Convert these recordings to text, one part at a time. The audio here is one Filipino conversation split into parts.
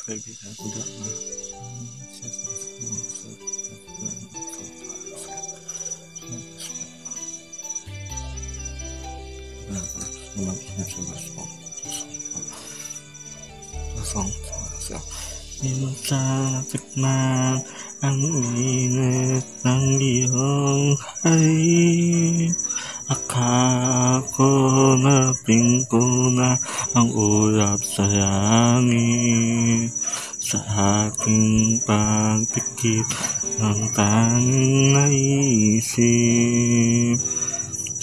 kaibigan ko na minsan natikman ang init ng iyong hay. Akala ko napingko na ang ulap sa langit. Sa aking pagpikit ng tanging naisip,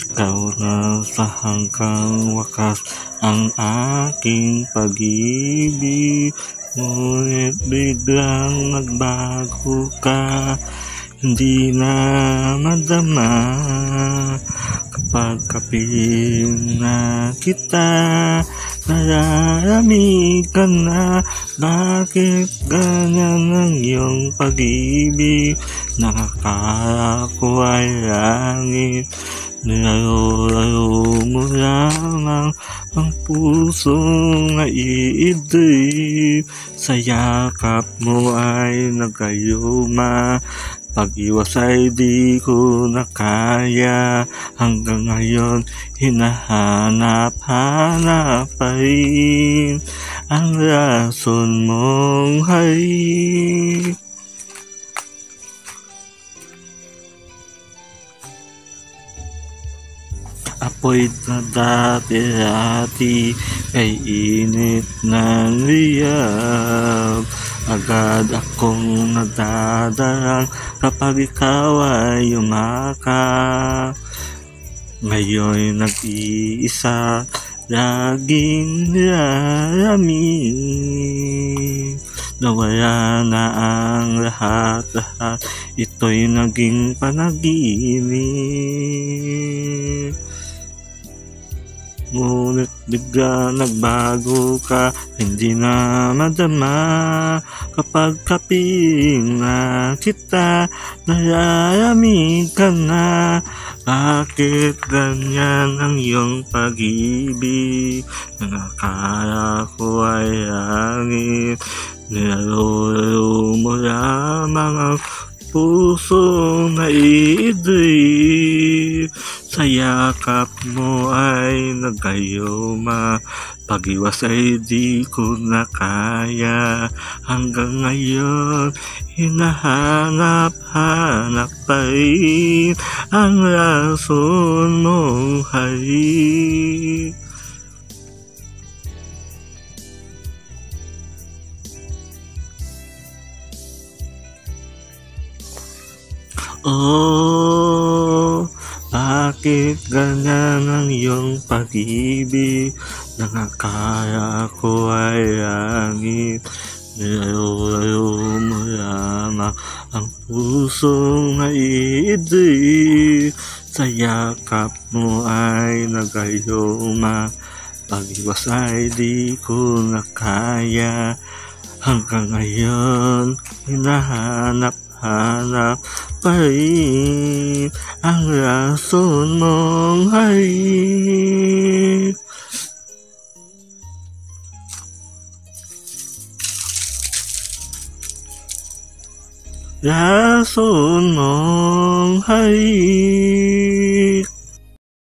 ikaw na sa hanggang wakas ang aking pag-ibig. Ngunit biglang nagbago ka, hindi na madama. Kapag kapiling na kita, nalalamig ka na. Bakit ganyan ang iyong pag-ibig? Nakakala ko ay langit, nilaro-laro mo lamang ang pusong naiidib. Sa yakap mo ay nagkayuma, pag-iwas ay di ko na kaya. Hanggang ngayon hinahanap-hanap pa rin ang rason mong hay. Apoy na dati-dati ay init ng liyab. Agad akong nadadarang kapag ikaw ay yumakap. Ngayon nag-iisa, laging lalamig. Nawala na ang lahat-lahat, ito'y naging panaginip. Ngunit bigla nagbago ka, hindi na madama. Kapag kapiling na kita, nalalamig ka na. Bakit ganyan ang iyong pag-ibig? Nakakala ko ay langit, nilaro mo lamang ang pusong naiidib. Sa yakap mo ay nagkayuma, pag-iwas ay di ko na kaya. Hanggang ngayon hinahanap-hanap pa rin ang rason mong hay. Oh, bakit ganyan ang iyong pag-ibig? Nakakala ko ay langit, nilaro-laro mo lamang ang pusong naiidib. Sa yakap mo ay nagkayuma, pag-iwas ay di ko na kaya. Hanggang ngayon hinahanap pa rin ang rason mong hay. Rason mong hay.